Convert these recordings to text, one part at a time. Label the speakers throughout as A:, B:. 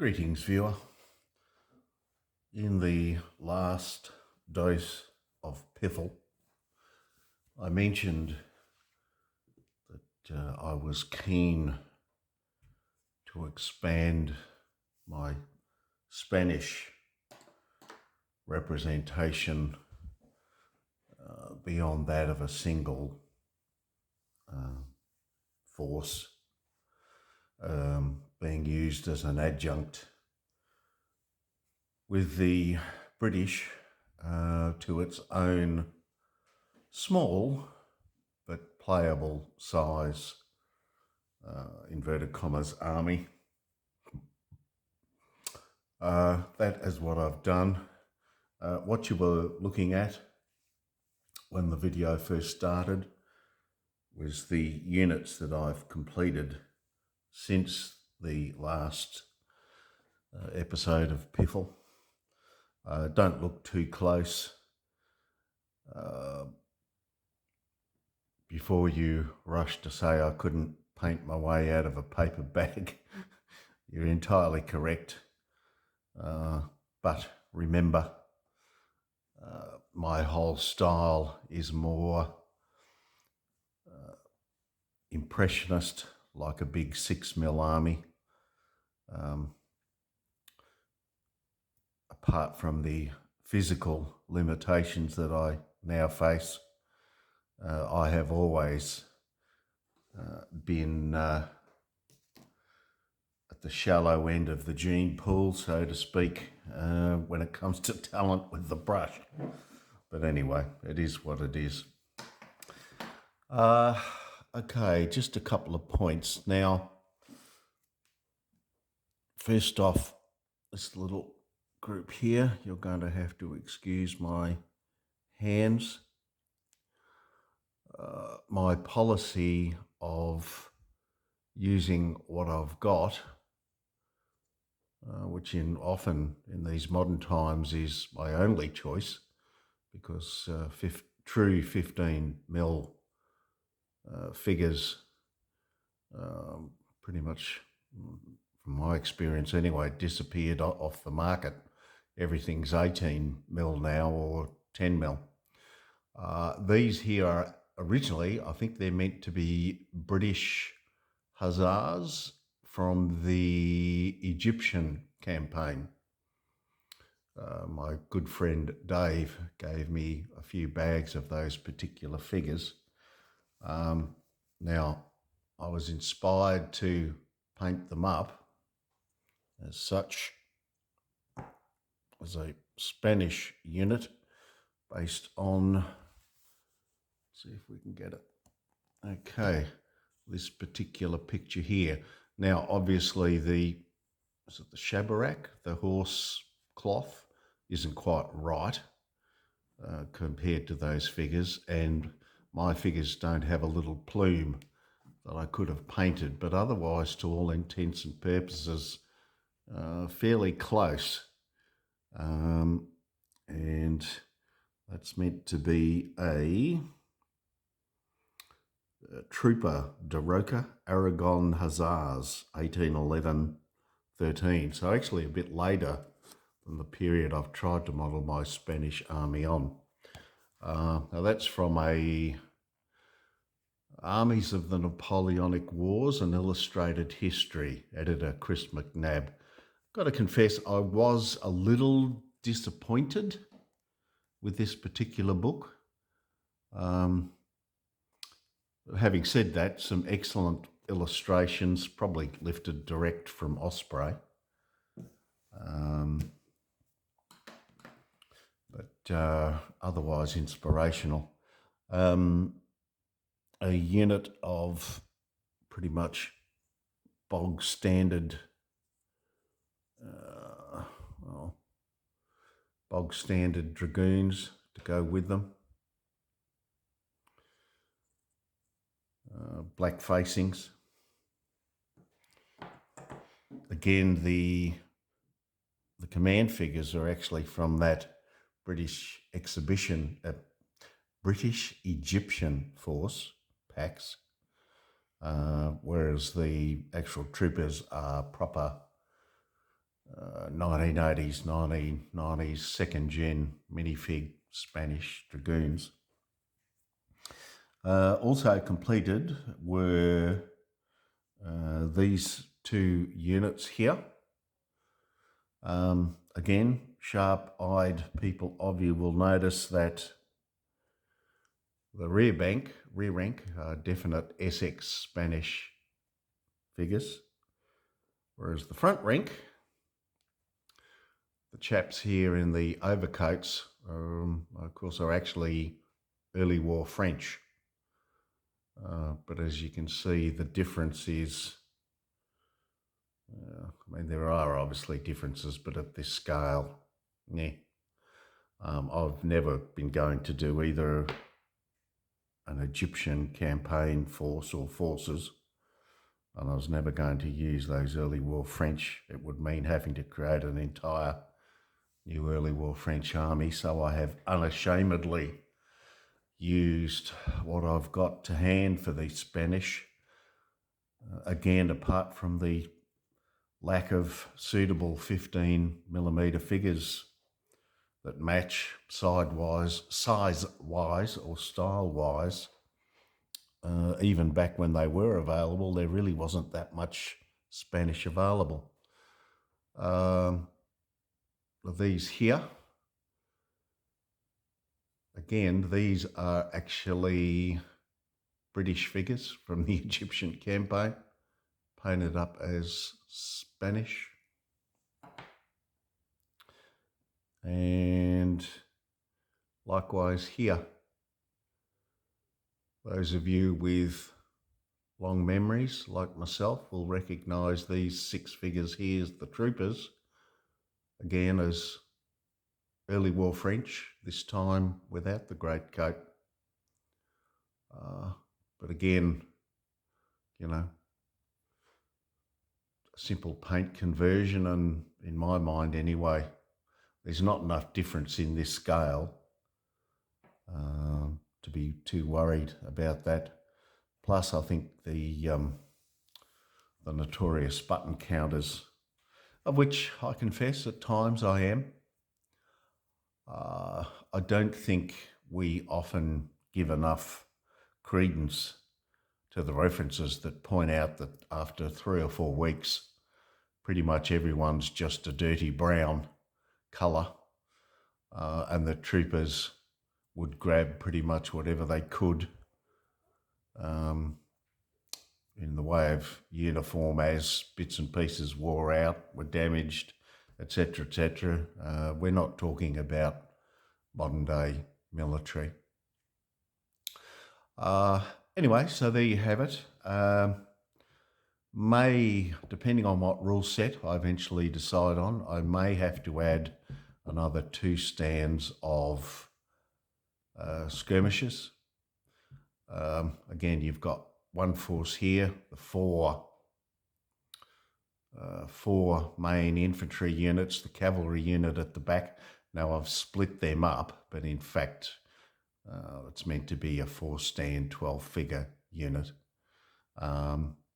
A: Greetings, viewer. In the last dose of piffle, I mentioned that I was keen to expand my Spanish representation beyond that of a single force being used as an adjunct with the British to its own small but playable size, inverted commas, army. That is what I've done. What you were looking at when the video first started was the units that I've completed since the last episode of Piffle. Don't look too close before you rush to say I couldn't paint my way out of a paper bag. You're entirely correct. But remember, my whole style is more impressionist, like a big 6mm army. Apart from the physical limitations that I now face, I have always been at the shallow end of the gene pool, so to speak, when it comes to talent with the brush. But anyway, it is what it is. Okay, just a couple of points. Now, first off, this little group here, you're going to have to excuse my hands. My policy of using what I've got, which often in these modern times is my only choice, because true 15mm figures pretty much, from my experience anyway, disappeared off the market. Everything's 18mm now or 10mm. These here are originally, I think they're meant to be British hussars from the Egyptian campaign. My good friend Dave gave me a few bags of those particular figures. Now, I was inspired to paint them up as such, as a Spanish unit based on, let's see if we can get it. Okay, this particular picture here. Now, obviously the shabarak, the horse cloth, isn't quite right compared to those figures, and my figures don't have a little plume that I could have painted, but otherwise, to all intents and purposes, fairly close. And that's meant to be a Trooper Daroca Aragon Hussars, 1811-13. So actually a bit later than the period I've tried to model my Spanish army on. Now that's from a Armies of the Napoleonic Wars, an Illustrated History, editor Chris McNabb. Got to confess, I was a little disappointed with this particular book. Having said that, some excellent illustrations, probably lifted direct from Osprey. But otherwise inspirational. A unit of pretty much bog standard, bog standard dragoons to go with them. Black facings. Again, the command figures are actually from that British exhibition, British Egyptian force packs, whereas the actual troopers are proper 1980s, 1990s, second gen minifig Spanish dragoons. Also completed were these two units here. Again, sharp-eyed people of you will notice that the rear rank are definite Essex Spanish figures, whereas the front rank, the chaps here in the overcoats, of course, are actually early war French. But as you can see, the difference is, I mean, there are obviously differences, but at this scale, yeah. I've never been going to do either an Egyptian campaign force or forces, and I was never going to use those early war French. It would mean having to create an entire new early war French army, so I have unashamedly used what I've got to hand for the Spanish. Again, apart from the lack of suitable 15mm figures that match size-wise or style-wise, even back when they were available, there really wasn't that much Spanish available. These here, again, these are actually British figures from the Egyptian campaign, painted up as Spanish. And likewise here, those of you with long memories like myself will recognise these 6 figures here as the troopers, again as early war French, this time without the greatcoat. But again, you know, simple paint conversion, and in my mind anyway, there's not enough difference in this scale to be too worried about that. Plus, I think the notorious button counters, of which I confess at times I am, I don't think we often give enough credence to the references that point out that after 3 or 4 weeks, pretty much everyone's just a dirty brown colour, and the troopers would grab pretty much whatever they could in the way of uniform as bits and pieces wore out, were damaged, etc., etc. We're not talking about modern day military. Anyway, so there you have it. Depending on what rule set I eventually decide on, I may have to add another 2 stands of skirmishers. Again, you've got one force here, the four main infantry units, the cavalry unit at the back. Now I've split them up, but in fact, it's meant to be a 4-stand, 12-figure unit.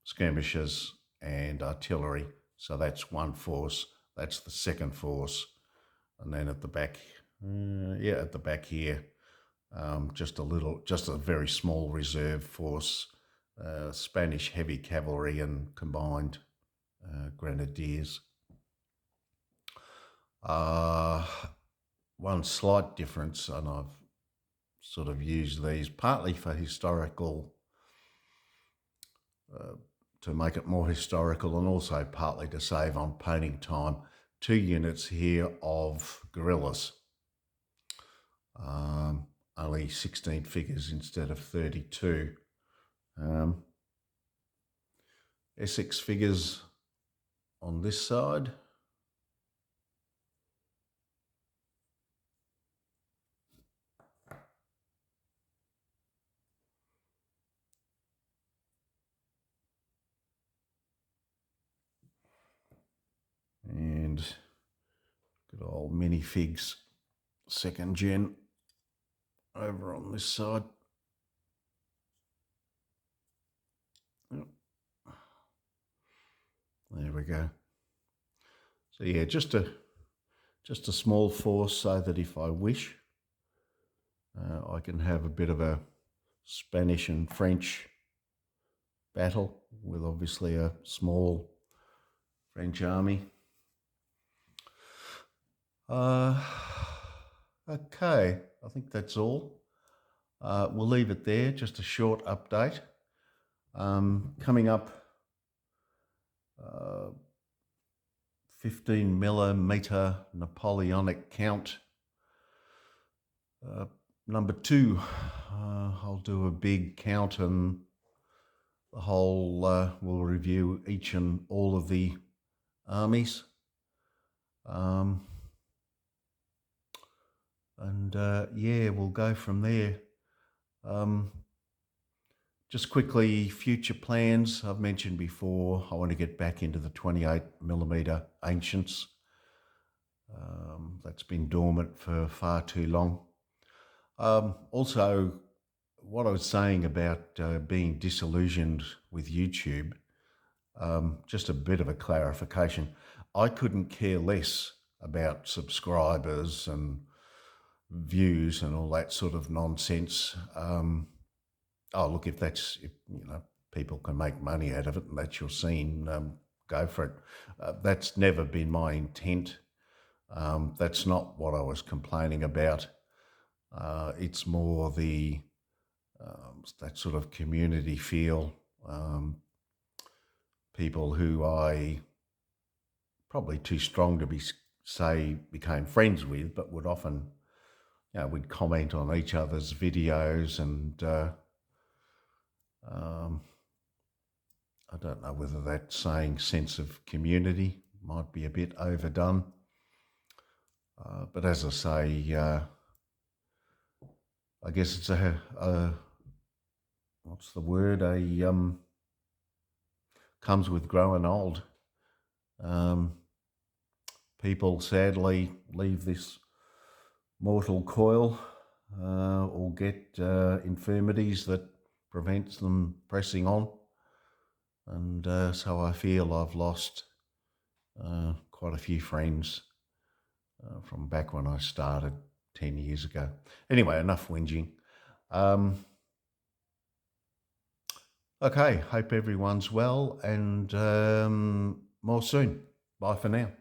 A: Skirmishers and artillery. So that's one force. That's the second force. And then at the back, at the back here, just a very small reserve force, Spanish heavy cavalry and combined grenadiers. One slight difference, and I've sort of used these partly for historical, to make it more historical, and also partly to save on painting time. 2 units here of guerrillas, only 16 figures instead of 32. Essex figures on this side. And good old minifigs, second gen, over on this side. There we go. So yeah, just a small force so that if I wish, I can have a bit of a Spanish and French battle with obviously a small French army. Okay, I think that's all. We'll leave it there, just a short update. Coming up, 15 millimeter Napoleonic count. Number 2, I'll do a big count and the whole, we'll review each and all of the armies. Yeah, we'll go from there. Just quickly, future plans. I've mentioned before, I want to get back into the 28 millimeter Ancients. That's been dormant for far too long. Also, what I was saying about being disillusioned with YouTube, just a bit of a clarification. I couldn't care less about subscribers and views and all that sort of nonsense. Look, if people can make money out of it and that's your scene, go for it. That's never been my intent. That's not what I was complaining about. It's more the that sort of community feel. People who I probably too strong to became friends with, but would often, we'd comment on each other's videos and I don't know whether that saying sense of community might be a bit overdone. But as I say, I guess it's what's the word? Comes with growing old. People sadly leave this mortal coil or get infirmities that prevents them pressing on. And so I feel I've lost quite a few friends from back when I started 10 years ago. Anyway, enough whinging. Okay, hope everyone's well and more soon. Bye for now.